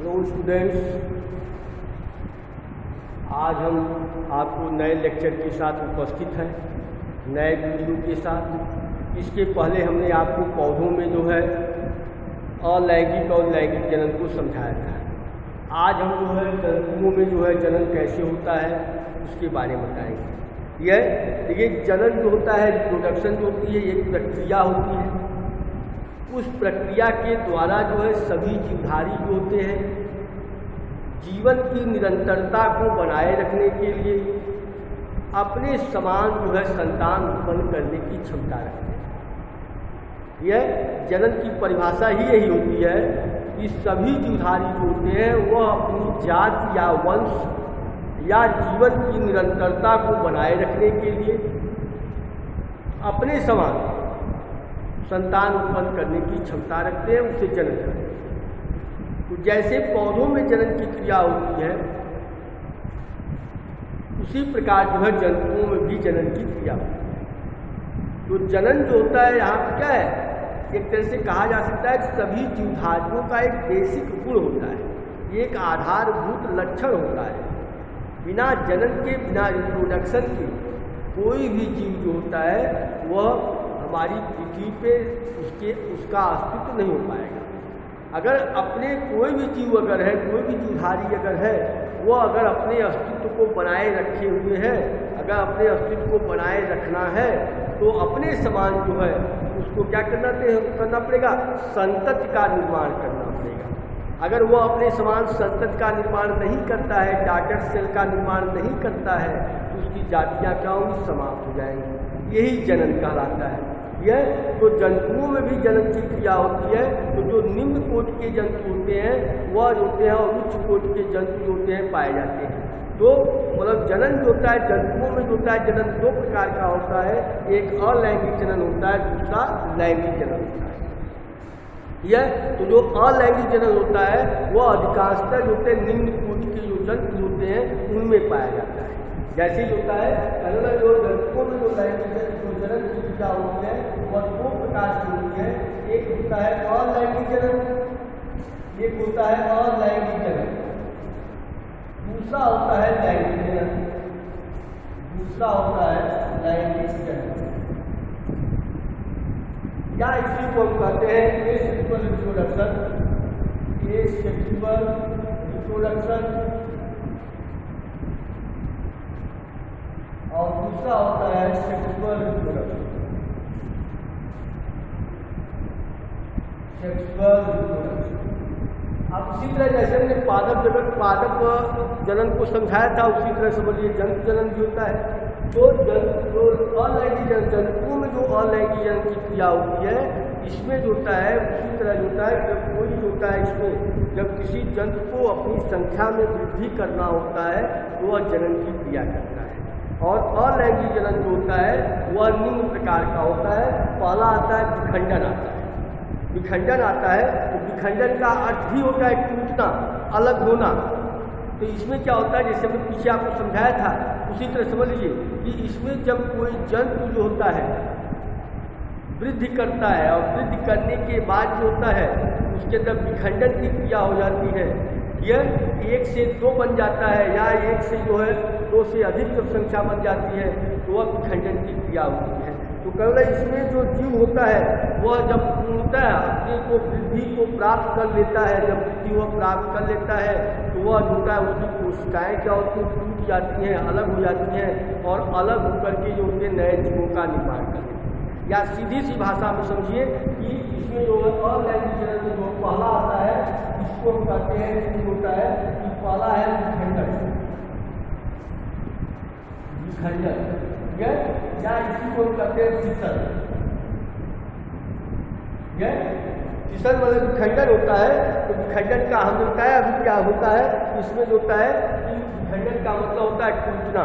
Hello students, आज हम आपको नए लेक्चर के साथ उपस्थित हैं, नए वीडियो के साथ। इसके पहले हमने आपको पौधों में जो है अलैंगिक और लैंगिक जनन को समझाया था। आज हम जो है जंतुओं में जो है जनन कैसे होता है उसके बारे में बताएंगे। यह देखिए, जनन जो होता है, रिप्रोडक्शन जो होती है, एक प्रक्रिया होती है। उस प्रक्रिया के द्वारा जो है सभी जीवधारी जो होते हैं जीवन की निरंतरता को बनाए रखने के लिए अपने समान जो है संतान उत्पन्न करने की क्षमता रखते हैं। यह जनन की परिभाषा ही यही होती है कि सभी जीवधारी जो होते हैं वह अपनी जाति या वंश या जीवन की निरंतरता को बनाए रखने के लिए अपने समान संतान उत्पन्न करने की क्षमता रखते हैं, उसे जनन करते हैं। तो जैसे पौधों में जनन की क्रिया होती है उसी प्रकार जो है जंतुओं में भी जनन की क्रिया होती है। तो जनन जो होता है यहाँ पर क्या है, एक तरह से कहा जा सकता है कि सभी जीवधारियों का एक बेसिक गुण होता है, एक आधारभूत लक्षण होता है। बिना जनन के, बिना रिप्रोडक्शन के कोई भी जीव जो होता है वह हमारी पृथ्वी पे उसका अस्तित्व नहीं हो पाएगा। अगर अपने कोई भी जीव अगर है, कोई भी जीवधारी अगर है, वो अगर अपने अस्तित्व को बनाए रखे हुए है, अगर अपने अस्तित्व को बनाए रखना है तो अपने समान जो है उसको क्या करना पड़ेगा, संतति का निर्माण करना पड़ेगा। अगर वो अपने समान संतति का निर्माण नहीं करता है, डॉटर सेल का निर्माण नहीं करता है, तो उसकी जातियाँ क्या होंगी, समाप्त हो जाएंगी। यही जनन कहलाता है। यह तो जंतुओं में भी जनन की क्रिया होती है। तो जो निम्न कोटि के जंतु होते हैं वह जो होते हैं और उच्च कोटि के जंतु जो होते हैं पाए जाते हैं। तो मतलब जनन जो होता है जंतुओं में जो होता है जनन दो प्रकार का होता है, एक अलैंगिक जनन होता है, दूसरा लैंगिक जनन होता है। यह तो जो अलैंगिक जनन होता है वह अधिकांशतः जो होते हैं निम्न कोटि के जो जंतु होते हैं उनमें पाया जाता है। जैसे ही होता है अलग जो जंतुओं में जो लैंगिक जनन की क्रिया होती है वह दो प्रकार की होती है। एक होता है अलैंगिक जनन, एक होता है अलैंगिक जनन, दूसरा होता है लैंगिक जनन, दूसरा होता है लैंगिक जनन। या इसी को हम कहते हैं एसेक्सुअल रिप्रोडक्शन, एसेक्सुअल रिप्रोडक्शन, और दूसरा होता है सेक्सुअल रिप्रोडक्शन। Sexual reproduction. अब इसी तरह जैसे हमने पादप जनन को समझाया था, उसी तरह समझिए जंतु जनन भी होता है। तो अलैंगिक जंतुओं में जो अलैंगिक जनन की क्रिया होती है इसमें जो होता है उसी तरह जो होता है जब कोई जो होता है इसमें जब किसी जंतु को अपनी संख्या में वृद्धि करना होता है तो वह जनन की क्रिया करता है। और अलैंगिक जनन जो होता है वह निम्न प्रकार का होता है। पहला आता है विखंडन आता है। विखंडन आता है तो विखंडन का अर्थ ही होता है टूटना, अलग होना। तो इसमें क्या होता है, जैसे मैं पीछे आपको समझाया था उसी तरह समझ लीजिए कि इसमें जब कोई जंतु जो होता है वृद्धि करता है और वृद्धि करने के बाद जो होता है उसके अंदर विखंडन की क्रिया हो जाती है। यह 1 से 2 बन जाता है या 1 से जो है 2 से अधिक जब संख्या बन जाती है तो वह विखंडन की क्रिया होती है। तो केवल इसमें जो जीव होता है वह जब पूर्णतः अपने को वृद्धि को प्राप्त कर लेता है, जब वृद्धि वह प्राप्त कर लेता है तो वह जो होता है उसकी कोशिकाएँ क्या होती हैं, टूट जाती हैं, अलग हो जाती हैं और अलग होकर के जो होते नए जीवों का निर्माण कर लेते हैं। या सीधी सी भाषा में समझिए कि इसमें जो अलैंगिक जनन जो पहला आता है इसको हम कहते हैं होता है कि पहला है विखंडन। या इसी को हम कहते हैं शिशन। शिशन मतलब विखंडन होता है। तो विखंडन का हमने बताया अभी क्या होता है, इसमें जो होता है कि विखंडन का मतलब होता है टूटना।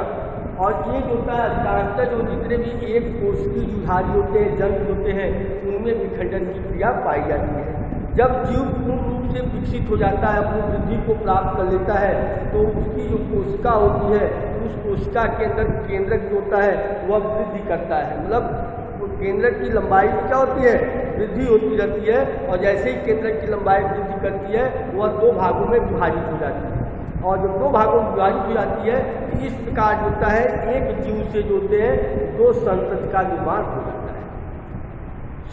और ये जो होता है अधिकांशतः जो जितने भी एक कोशिकीय जीवधारी होते हैं, जंतु होते हैं, उनमें विखंडन की क्रिया पाई जाती है। जब जीव पूर्ण रूप से विकसित हो जाता है, अपनी वृद्धि को प्राप्त कर लेता है, तो उसकी जो कोशिका होती है उस कोशिका के अंदर केंद्रक जो होता है वह वृद्धि करता है। मतलब वो केंद्रक की लंबाई क्या होती है, वृद्धि होती रहती है और जैसे ही केंद्रक की लंबाई वृद्धि करती है वह 2 भागों में विभाजित हो जाती है। और जब 2 भागों में विभाजित हो जाती है तो इस प्रकार जो होता है एक जीव से जो होते हैं 2 संतति का निर्माण हो जाता है।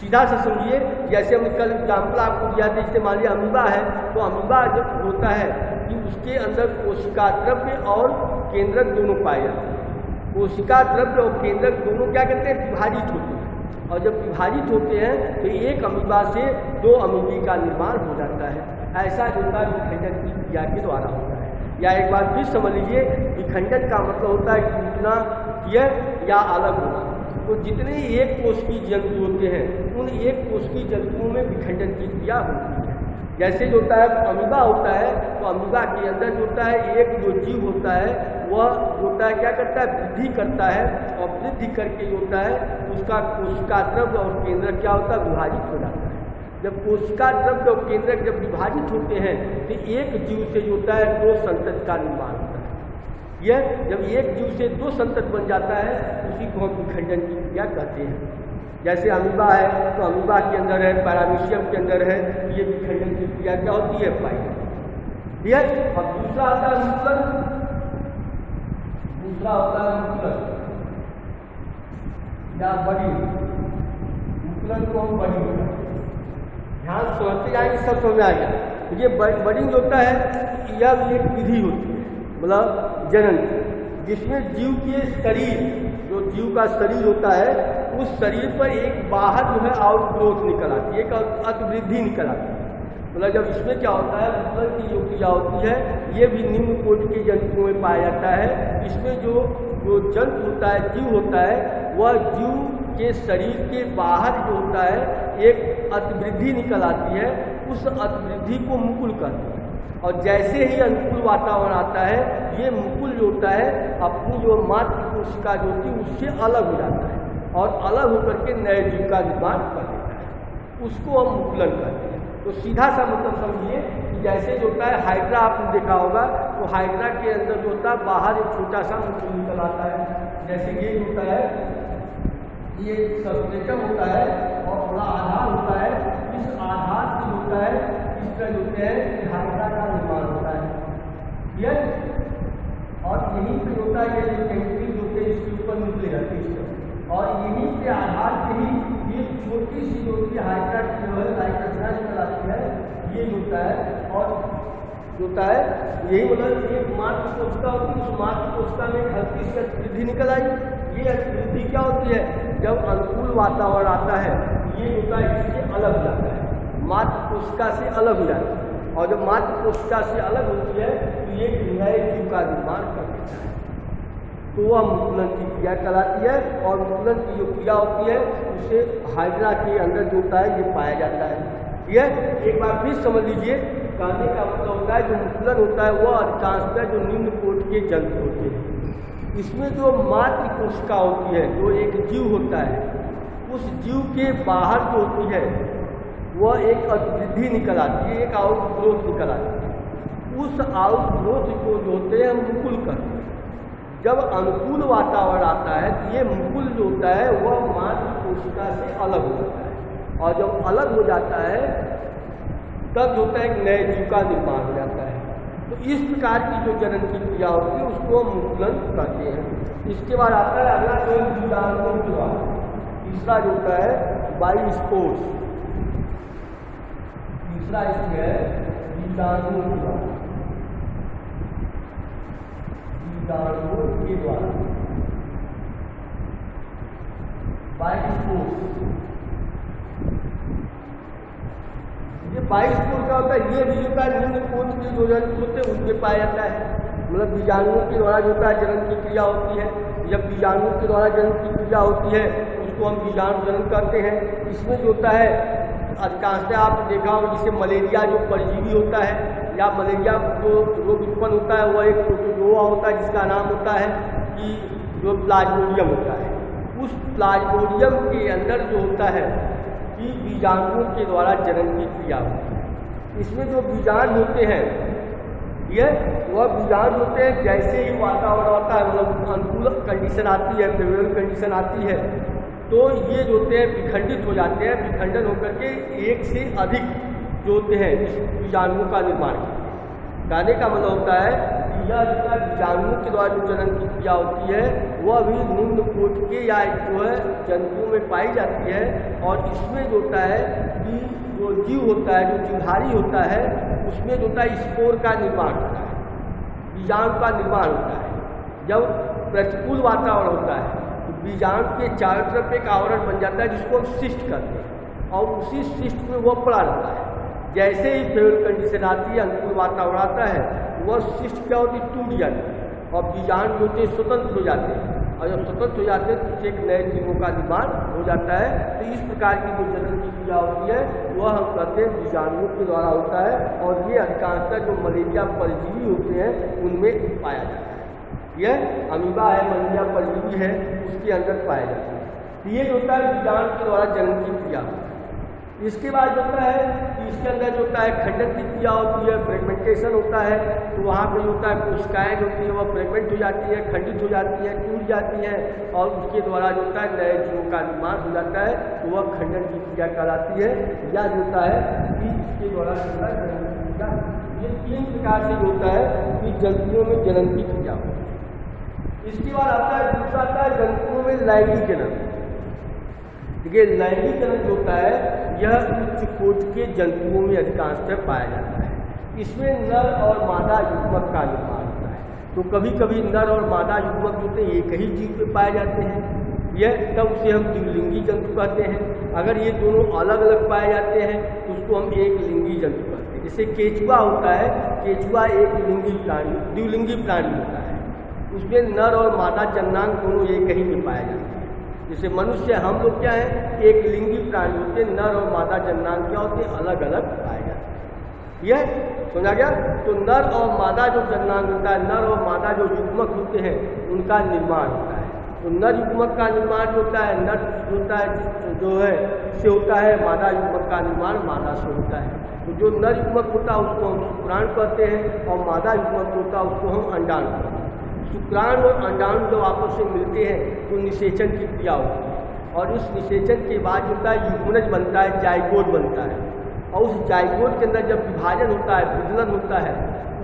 सीधा से समझिए, जैसे हम कल एग्जाम्पल आपको दिया था, जैसे मान लिया अमीबा है, तो अमीबा जब होता है कि उसके अंदर कोशिका द्रव्य और केंद्रक दोनों पाए जाते हैं। कोशिका द्रव्य और केंद्रक दोनों क्या कहते हैं, विभाजित होते हैं, और जब विभाजित होते हैं तो एक अमीबा से 2 अमीबी का निर्माण हो जाता है। ऐसा होता है विखंडन की क्रिया के द्वारा होता है। या एक बार फिर समझ लीजिए, विखंडन का मतलब होता है टूटना या अलग होना। तो जितने एक कोशिकीय जंतु होते हैं उन एक कोशिकीय जंतुओं में विखंडन की क्रिया होती है। जैसे जो होता है अमीबा होता है, तो अमीबा के अंदर जो होता है एक जो जीव होता है वह होता है क्या करता है, वृद्धि करता है, और वृद्धि करके जो होता है उसका कोशिका द्रव्य और केंद्रक क्या होता है, विभाजित हो जाता है। जब कोशिका द्रव्य और केंद्रक जब विभाजित होते हैं तो एक जीव से जो होता है 2 संतति का निर्माण होता है। यह जब एक जीव से 2 संतति बन जाता है उसी को हम विखंडन की क्रिया कहते हैं। जैसे अमीबा है तो अमीबा के अंदर है, पैरामीशियम के अंदर है, ये विखंडन की क्रिया क्या होती है, पाई जाती है। और दूसरा होता है मुकुलन, दूसरा होता है मुकुलन या बड़ी। मुकुलन को हम बड़ी होता है, ध्यान समझते जाएंगे सब समझ आ गया। ये बडिंग होता है, यह एक विधि होती है, मतलब जनन, जिसमें जीव के शरीर, जो जीव का शरीर होता है उस शरीर पर एक बाहर जो है आउटग्रोथ निकल आती है, एक अतिवृद्धि निकल आती है। मतलब जब इसमें क्या होता है, मुकुलन की जो क्रिया होती है ये भी निम्न कोटि के जंतुओं में पाया जाता है। इसमें जो जंतु होता है, जीव होता है, वह जीव के शरीर के बाहर जो होता है एक अतिवृद्धि निकल आती है, उस अतिवृद्धि को मुकुल कहते हैं। और जैसे ही अनुकूल वातावरण आता है ये मुकुल जो होता है अपनी जो मातृ कोशिका जो होती है उससे अलग हो जाता है और अलग होकर के नए जीव का निर्माण कर देता है, उसको हम मुकुलन कहते हैं। तो सीधा सा मतलब समझिए कि जैसे जो होता है हाइड्रा आपने देखा होगा, तो हाइड्रा के अंदर जो होता है बाहर एक छोटा सा मुकुल निकल आता है। जैसे ये होता है, ये सबस्ट्रेटम होता है और थोड़ा आधार होता है, इस आधार से होता है इस तरह जो है हाइड्रा का निर्माण होता है। यह और यहीं पे होता है ये टेंट्रीज होते हैं, इसके ऊपर निकले रहते हैं, और यहीं पे आधार से ही ये छोटी सी जो होती है हाइड्रा की जो है हाइड्रा निकल आती है, ये होता है। और होता है यही मतलब एक मातृ कोशिका होती है, उस मातृ कोशिका में हल्की सी वृद्धि निकल आई। ये वृद्धि क्या होती है, जब अनुकूल वातावरण आता है ये होता है इससे अलग हो जाता है, मातृ कोशिका से अलग हो जाता है। और जब मातृ कोशिका से अलग होती है तो ये नए जीव का निर्माण कर देता है, तो वह मुकुलन की क्रिया कहलाती है। और मुकुलन की जो क्रिया होती है उसे हाइड्रा के अंदर जो होता है ये पाया जाता है। यह एक बार फिर समझ लीजिए, कहने का मतलब होता है जो मुकुलन होता है वह अधिकांशतः जो निम्न कोटि के जंतु होते हैं, इसमें जो मातृ कोशिका होती है, जो एक जीव होता है, उस जीव के बाहर जो होती है वह एक वृद्धि निकल आती है, एक आउटग्रोथ निकल आती है। उस आउटग्रोथ को जो होते हैं हम मुकुल कहते हैं। जब अनुकूल वातावरण आता है तो ये मुकुल जो होता है वह मातृ कोशिका से अलग हो जाता है, और जब अलग हो जाता है तब जो होता है एक नए जीव का निर्माण हो जाता है। तो इस प्रकार की जो जनन की क्रिया होती है उसको हम मुकुलन कहते हैं। इसके बाद आता है अगला जो बीजाणुओं के द्वारा, तीसरा जो होता है बायोस्पोर्स, तीसरा इसमें है बीजाणुओं के द्वारा, बीजाणुओं के द्वारा बायोस्पोर्स। ये बायोस्पोर क्या होता है, ये भी होता है निम्न कोटि के जो जंतु होते हैं उनमें पाया जाता है। मतलब बीजाणुओं के द्वारा जो होता है जनन की क्रिया होती है। जब बीजाणुओं के द्वारा जनन की क्रिया होती है उसको हम बीजाणु जनन करते हैं। इसमें जो होता है अधिकांशतः आपने देखा होगा जिसे मलेरिया जो परजीवी होता है या मलेरिया जो रोग उत्पन्न होता है वह एक प्रोटोजोआ होता है जिसका नाम होता है कि जो प्लाज्मोडियम होता है। उस प्लाज्मोडियम के अंदर जो होता है कि बीजाणुओं के द्वारा जनन की क्रिया होती है। इसमें जो बीजाणु होते हैं वह बीजाणु होते हैं जैसे ही वातावरण होता है, मतलब अनुकूल कंडीशन आती है, फेवरेबल कंडीशन आती है, तो ये जो होते हैं विखंडित हो जाते हैं, विखंडन होकर के एक से अधिक जो होते हैं इस बीजाणुओं का निर्माण करते हैं। कहने का मतलब होता है कि यह जो है बीजाणुओं के द्वारा जो जनन की क्रिया होती है वह भी निम्न कोटि के या जो है जंतुओं में पाई जाती है। और इसमें जो होता है कि जो जीव होता है, जो जीवधारी होता है, उसमें जो होता है स्पोर का निर्माण होता है, बीजाणु का निर्माण होता है। जब प्रतिकूल वातावरण होता है तो बीजाणु के चारों तरफ एक आवरण बन जाता है जिसको हम शिष्ट कहते हैं, और उसी शिष्ट में वह पड़ा रहता है। जैसे ही फेवरेबल कंडीशन आती है, अनुकूल वातावरण आता है, वह शिष्ट क्या होती है, टूट जाती है और बीजाणु होते स्वतंत्र हो जाते हैं। और जब स्वतंत्र हो जाते हैं तो एक नए जीवों का निर्माण हो जाता है। तो इस प्रकार की जो जनन की क्रिया होती है वह हम कहते हैं बीजाणुओं के द्वारा होता है। और ये अधिकांशतः जो मलेरिया परजीवी होते हैं उनमें पाया जाता है। यह अमीबा है, मलेरिया परजीवी है, उसके अंदर पाया जाता है। तो ये जो होता है बीजाणु के द्वारा जनन की क्रिया। इसके बाद जो होता है कि इसके अंदर जो होता है खंडन की क्रिया होती है, फ्रेगमेंटेशन होता है। तो वहाँ पे जो होता है कोशिकाएँ होती हैं वह फ्रेगमेंट हो जाती है, खंडित हो जाती है, टूट जाती हैं, और उसके द्वारा जो होता है नए जीवों का निर्माण हो जाता है। तो वह खंडन की क्रिया कहलाती है। या जो होता है कि इसके द्वारा जनन की क्रिया, ये 3 प्रकार से होता है कि जंतुओं में जनन की क्रिया होती है। इसके बाद आता है दूसरा आता है जंतुओं में लैंगिक जनन। देखिए लैंगिक जनन जो होता है यह उच्च कोटि के जंतुओं में अधिकांशतः पाया जाता है। इसमें नर और मादा युग्मक का निर्माण होता है। तो कभी कभी नर और मादा युग्मक होते हैं एक ही जीव में पाए जाते हैं, यह तब उसे हम द्विलिंगी जंतु कहते हैं। अगर ये दोनों अलग अलग पाए जाते हैं तो उसको हम एक लिंगी जंतु कहते हैं। जैसे केचुआ होता है, केचुआ एक लिंगी प्राणी, द्विलिंगी प्राणी होता है, उसमें नर और मादा चंद्रांग दोनों एक ही में पाए जाते हैं। जैसे मनुष्य हम लोग क्या है, एक लिंगी प्राणी होते हैं, नर और मादा जन्नांग क्या होते हैं, अलग अलग पाए जाते हैं। यह समझा गया। तो नर और मादा जो जन्नांग होता है, नर और मादा जो युग्मक होते हैं उनका निर्माण होता है। तो नर युग्मक का निर्माण जो होता है, नर होता है जो है से होता है, मादा युग्मक का निर्माण मादा से होता है। तो जो नर युग्मक होता है उसको हम शुक्राणु कहते हैं, और मादा युग्मक होता है उसको हम अंडाणु कहते हैं। शुक्राणु और अंडाणु जब आपस में मिलते हैं तो निषेचन की क्रिया होती है, और उस निषेचन के बाद जो होता है युग्मनज बनता है, जाइगोट बनता है। और उस जाइगोट के अंदर जब विभाजन होता है, विदलन होता है,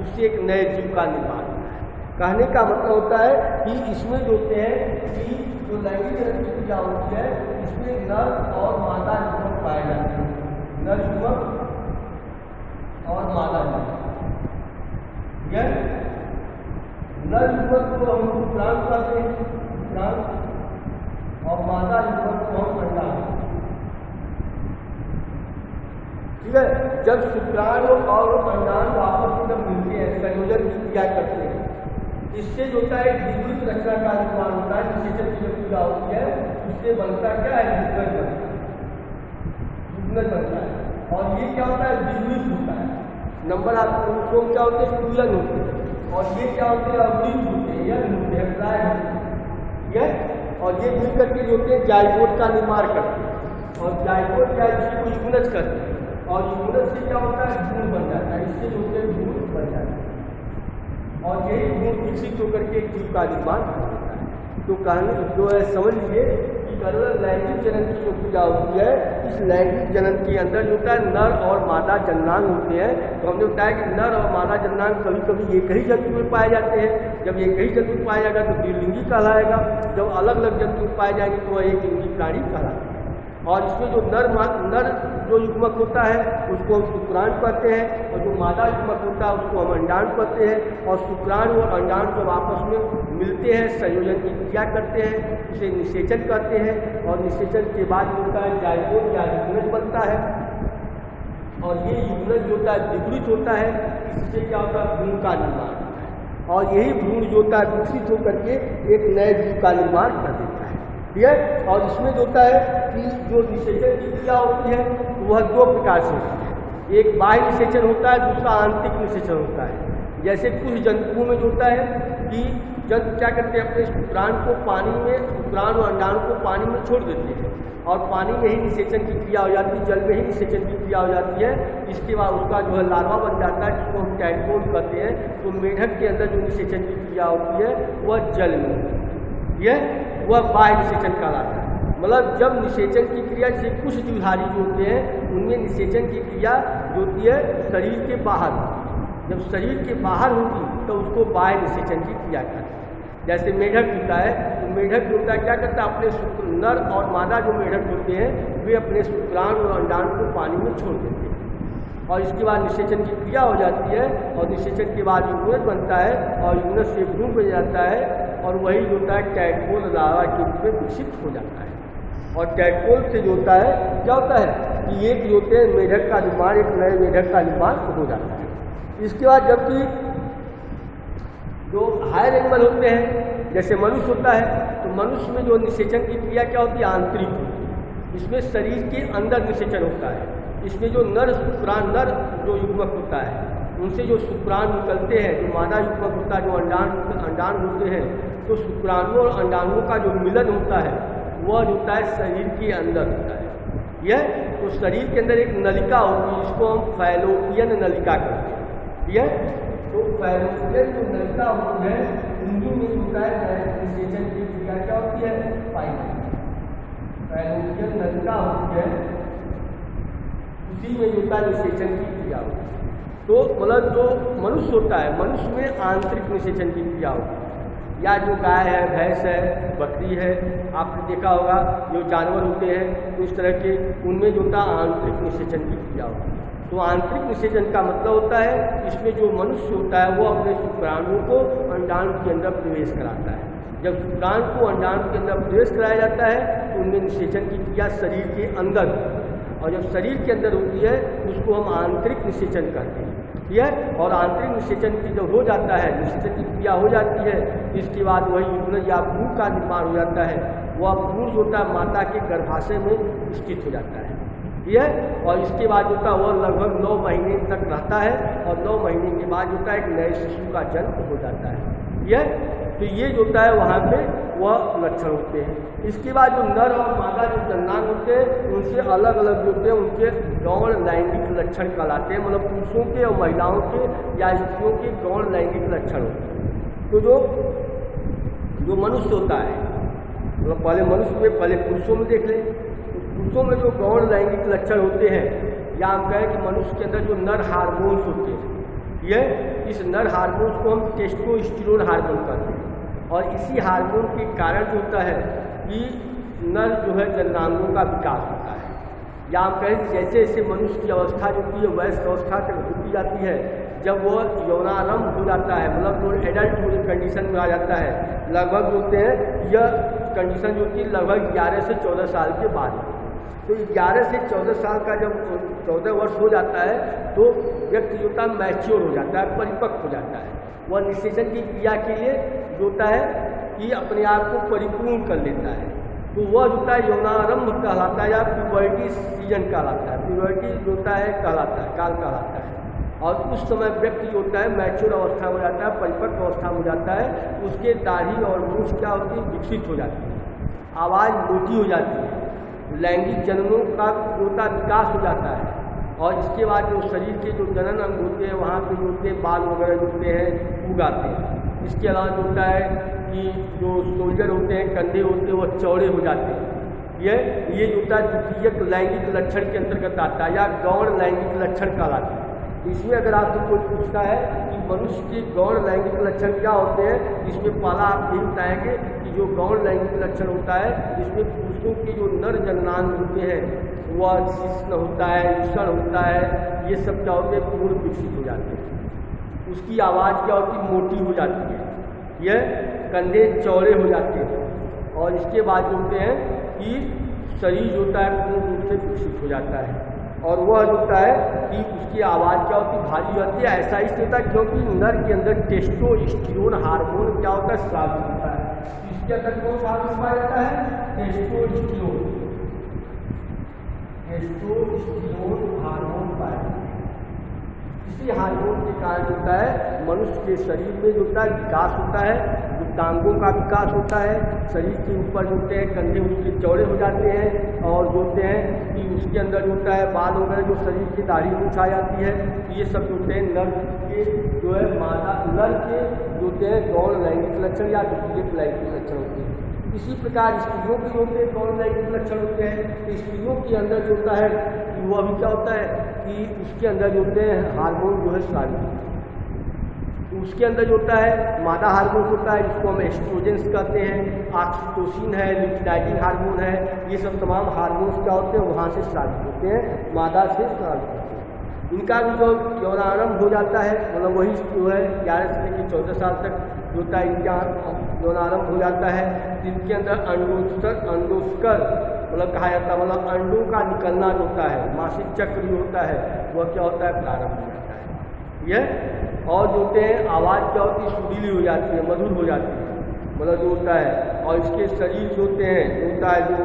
उससे एक नए जीव का निर्माण होता है। कहने का मतलब होता है कि इसमें जो होते हैं कि जो लैंगिक जनन की क्रिया होती है इसमें नर और मादा युग्मक पाए जाते हैं, नर युग्मक और मादा युग्मक। यह नर युग्मक को हम शुक्राणु कहते हैं, शुक्राणु, और मादा युग्मक को हम अंडाणु। ठीक है। जब शुक्राणु और अंडाणु आपस में जब मिलते हैं, संयोजन की क्रिया करते हैं, इससे जो होता है द्विवृत्त रचना का निर्माण होता है। निषेचन की क्रिया होती है, उससे बनता क्या है, युग्मज बनता है, युग्मज बनता है। और ये क्या होता है, द्विवृत्त होता है। नंबर आपको क्या होते हैं, टूलन होते हैं, और ये क्या होते हैं, अवृत्त होते हैं, यह होते हैं, प्राय होते हैं। ठीक है। और ये मिलकर के जो होते हैं जाइगोट का निर्माण करते हैं, और जाइगोट या जिसको युग्मनज करते हैं, और युग्मनज से क्या होता है, भ्रूण बन जाता है। इससे जो होते हैं भ्रूण बन जाता है, और यही भ्रूण विकसित होकर के एक जीव का निर्माण कर देता है। तो कहने जो है समझ लीजिए कि लैंगिक जनन की जो क्रिया होती है, इस लैंगिक जनन के अंदर जो होता है नर और मादा जन्नांग होते हैं। तो हमने बताया कि नर और मादा जन्नांग कभी कभी एक ही जंतु में पाए जाते हैं। जब एक ही जंतु में पाया जाएगा तो द्विलिंगी कहलाएगा, जब अलग अलग जंतु पाए जाएंगे तो वह एक लिंगी प्राणी कहलाएगा। और इसमें जो नर जो युग्मक होता है उसको हम शुक्राणु कहते हैं, और जो मादा युग्मक होता है उसको हम अंडाणु कहते हैं। और शुक्राणु और अंडाणु जब आपस में मिलते हैं, संयोजन की क्रिया करते हैं, उसे निषेचन कहते हैं। और निषेचन के बाद जो होता है जाइगोट या युग्मनज बनता है, और ये युग्मनज जो होता है द्विवृत्त होता है। इससे क्या होता है, भ्रूण का निर्माण होता है, और यही भ्रूण जो होता है विकसित होकर के एक नए जीव का निर्माण कर देता है। ठीक है। और इसमें जो होता है कि जो निषेचन की क्रिया होती है वह 2 प्रकार से होती है। एक बाह्य निषेचन होता है, दूसरा आंतरिक निषेचन होता है। जैसे कुछ जंतुओं में जो होता है कि जंतु क्या करते हैं, अपने शुक्राणु को पानी में, शुक्राणु और अंडाणु को पानी में छोड़ देते हैं, और पानी में ही निषेचन की क्रिया हो जाती है, जल में ही निषेचन की क्रिया हो जाती है। इसके बाद उसका जो है लार्वा बन जाता है, जिसको हम टैडपोल कहते हैं। तो मेढक के अंदर जो निषेचन की क्रिया होती है वह जल में होती है, वह बाह्य निषेचन कहलाता है। मतलब जब निषेचन की क्रिया, जैसे कुछ जीवधारी जो होते हैं उनमें निषेचन की क्रिया जो होती है शरीर के बाहर, जब शरीर के बाहर होगी तो उसको बाह्य निषेचन की क्रिया कहते हैं। जैसे मेढक होता है, तो मेढक जो होता है क्या करता है, अपने नर और मादा जो मेढक होते हैं वे अपने शुक्राणु और अंडाणु को पानी में छोड़ देते हैं और इसके बाद निषेचन की क्रिया हो जाती है और निषेचन के बाद यूनस बनता है और यूनस से भ्रूण बन जाता है और वही जो होता है टैडपोल लार्वा के रूप में विकसित हो जाता है। और टैडपोल से जो होता है क्या होता है कि एक जो होते हैं मेढक का निर्माण, एक नए मेढक का निर्माण हो जाता है। इसके बाद जबकि जो हायर एनिमल होते हैं जैसे मनुष्य होता है, तो मनुष्य में जो निषेचन की क्रिया क्या होती है, आंतरिक। इसमें शरीर के अंदर निषेचन होता है। इसमें जो नर जो युग्मक होता है उनसे जो शुक्राणु निकलते हैं, जो मादा युग्मक होता है, जो अंडाणु होते हैं, तो शुक्राणु और अंडाणुओं का जो मिलन होता है वह होता है शरीर के अंदर होता है। यह तो शरीर के अंदर एक नलिका होती है, इसको हम फैलोपियन नलिका कहते हैं। यह तो फैलोपियन जो नलिका होती है हिंदी में होता है निषेचन की क्रिया क्या होती है, फैलोपियन नलिका होती है, उसी में होता है निषेचन की क्रिया होती है। तो मतलब जो मनुष्य होता है, मनुष्य में आंतरिक निषेचन की क्रिया होती है, या जो गाय है, भैंस है, बकरी है, आपने देखा होगा जो जानवर होते हैं उस तरह के, उनमें जो होता है आंतरिक निषेचन की क्रिया होती है। तो आंतरिक निषेचन का मतलब होता है इसमें जो मनुष्य होता है वो अपने शुक्राणु को अंडाणु के अंदर प्रवेश कराता है। जब शुक्राणु को अंडाणु के अंदर प्रवेश कराया जाता है तो उनमें निषेचन की क्रिया शरीर के अंदर, और जब शरीर के अंदर होती है उसको हम आंतरिक निषेचन कहते हैं। यह और आंतरिक निषेचन की जब हो जाता है, निषेचन की क्रिया हो जाती है, इसके बाद वही यूनस या भ्रूण का निर्माण हो जाता है। वह भ्रूण जो होता है माता के गर्भाशय में स्थित हो जाता है। यह और इसके बाद जो होता है वह लगभग 9 महीने तक रहता है और 9 महीने के बाद जो होता है एक नए शिशु का जन्म हो जाता है। यह तो ये जो होता है वहाँ पे वह लक्षण होते हैं। इसके बाद जो नर और मादा जो जन्नांग होते हैं उनसे अलग अलग जो होते हैं उनके गौण लैंगिक लक्षण कहलाते हैं, मतलब पुरुषों के और महिलाओं के या स्त्रियों के गौण लैंगिक लक्षण होते हैं। तो जो मनुष्य होता है, मतलब पहले मनुष्य में, पहले पुरुषों में देख लें, तो पुरुषों में जो गौण लैंगिक लक्षण होते हैं, या हम कहें कि मनुष्य के अंदर जो नर हार्मोन्स होते हैं, यह इस नर हार्मोन्स को हम टेस्टोस्टेरोन हार्मोन कहते हैं। और इसी हार्मोन के कारण जो होता है कि नर जो है जन्नांगों का विकास होता है, या हम कहें जैसे जैसे मनुष्य की अवस्था जो होती है वयस्क अवस्था तक होती जाती है, जब वो यौनारंभ हो जाता है, मतलब वो एडल्ट कंडीशन में आ जाता है, लगभग जो होते हैं यह कंडीशन जो होती है लगभग 11 से 14 साल के बाद। तो 11 से 14 साल का जब 14 वर्ष हो जाता है तो व्यक्ति जो होता है मैच्योर हो जाता है, परिपक्व हो जाता है। वह निषेचन की क्रिया के लिए जो होता है कि अपने आप को परिपूर्ण कर लेता है। तो वह जो होता है यौनारंभ कहलाता है या प्यूबर्टी सीजन कहलाता है, प्यूबर्टी जो होता है कहलाता है, काल कहलाता है। और उस समय व्यक्ति जो होता है मैच्योर अवस्था हो जाता है, परिपक्व अवस्था हो जाता है, उसके दाढ़ी और मूछ क्या होती है, विकसित हो जाती है, आवाज़ मोटी हो जाती है, लैंगिक जननों का जो होता विकास हो जाता है। और इसके बाद जो शरीर के जो जनन अंग होते हैं वहाँ पे जो होते हैं बाल वगैरह जो होते हैं उग आते हैं। इसके अलावा जो होता है कि जो सोल्जर होते हैं, कंधे होते हैं, वह चौड़े हो जाते हैं। ये जो होता है द्वितीयक लैंगिक लक्षण के अंतर्गत आता है या गौण लैंगिक लक्षण कहलाता है। इसमें अगर आपसे कोई पूछता है कि मनुष्य के गौण लैंगिक लक्षण क्या होते हैं, इसमें पहला आप यही बताएंगे कि जो गौण लैंगिक लक्षण होता है इसमें पुरुषों के जो नर जन्नांग होते हैं वह शिश्न होता है, ईषण होता है, ये सब क्या होते हैं पूर्ण विकसित हो जाते हैं। उसकी आवाज़ क्या होती है, मोटी हो जाती है, यह कंधे चौड़े हो जाते हैं। और इसके बाद जो होते हैं कि शरीर जो होता है पूर्ण रूप से विकसित हो जाता है। और वह जो होता है कि उसकी आवाज़ क्या होती है, भारी होती है। ऐसा इसलिए होता है क्योंकि नर के अंदर टेस्टोस्टेरोन हार्मोन क्या होता है, स्रावित होता है। इसके अंदर कौन सा हार्मोन पाया जाता है, टेस्टोस्टेरोन हार्मोन पाया जाता है। इसी हार्मोन के कारण होता है मनुष्य के शरीर में जो होता है विकास होता है, गुप्तांगों का विकास होता है, शरीर के ऊपर जो होते हैं कंधे उसके चौड़े हो जाते हैं, और जो होते हैं कि उसके अंदर जो होता है बाल वगैरह जो शरीर की दाढ़ी मूछ आ जाती है। ये सब जो होते हैं नर के जो है मादा नर के जो होते हैं गौण लैंगिक लक्षण या द्वितीयक लैंगिक लक्षण होते हैं। इसी प्रकार स्त्रियों के होते हैं गौण लैंगिक लक्षण होते हैं। तो स्त्रियों के अंदर जो होता है कि वो अभी क्या होता है कि उसके अंदर जो होते हैं हार्मोन जो है स्रावित, तो उसके अंदर जो होता है मादा हार्मोन होता है जिसको हम एस्ट्रोजेंस कहते हैं, ऑक्सीटोसिन है, लुटिनाइजिंग हार्मोन है, ये सब तमाम हार्मोन्स क्या होते हैं वहाँ से स्रावित होते हैं, मादा से स्रावित होते हैं। इनका भी जो यौनारंभ हो जाता है, मतलब वही जो है 11 से लेकर 14 साल तक जो होता है इनका यौनारंभ हो जाता है। इनके अंदर अंडोस्कर मतलब कहा जाता है, मतलब अंडों का निकलना जो होता है, मासिक चक्र जो होता है वह क्या होता है प्रारंभ हो जाता है। यह और जो होते हैं आवाज़ क्या होती है सुरीली हो जाती है, मधुर हो जाती है, मतलब जो होता है। और इसके शरीर जो होते हैं जो होता है जो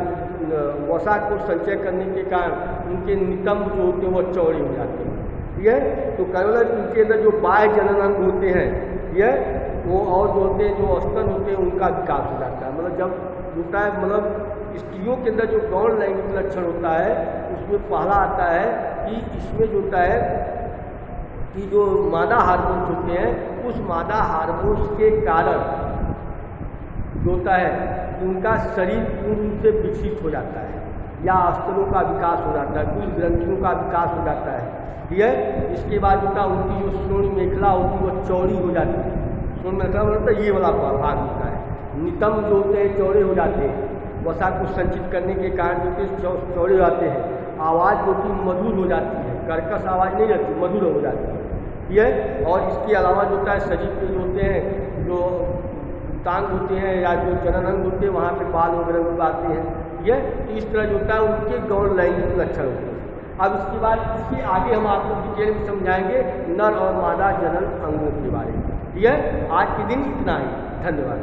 वसा को संचय करने के कारण उनके नितंब जो होते हैं वह चौड़े हो जाते हैं। ठीक है, तो केवल इनके अंदर जो बाह्य जनन अंग होते हैं यह वो और जो होते हैं जो स्तन होते हैं उनका विकास हो जाता है। मतलब जब होता है मतलब स्त्रियों के अंदर जो गौण लैंगिक लक्षण होता है उसमें पहला आता है कि इसमें जो होता है कि जो मादा हार्मोन्स होते हैं उस मादा हार्मोन्स के कारण जो होता है उनका शरीर पूर्ण रूप से विकसित हो जाता है या स्तनों का विकास हो जाता है, कुछ ग्रंथियों का विकास हो जाता है। ठीक है, इसके बाद होता है उनकी जो श्रोणी मेखला होती है वह चौड़ी हो जाती है। श्रोणी मेखला मतलब ये वाला भाग होता है, नितंब जो होते हैं चौड़े हो जाते हैं, वसा को संचित करने के कारण जो चौड़े हो जाते हैं। आवाज़ जो कि मधुर हो जाती है, कर्कश आवाज़ नहीं रहती, मधुर हो जाती है। ठीक है, और इसके अलावा जो होता है शरीर पे जो होते हैं जो टांग होते हैं या जो जनन अंग होते हैं वहाँ पे बाल वगैरह उग आते हैं। ये इस तरह जो होता है उनके गौण लैंगिक लक्षण होते हैं। अब इसके बाद इसके आगे हम आपको डिटेल में समझाएंगे नर और मादा जनन अंगों के बारे में। ठीक है, आज के दिन इतना ही, धन्यवाद।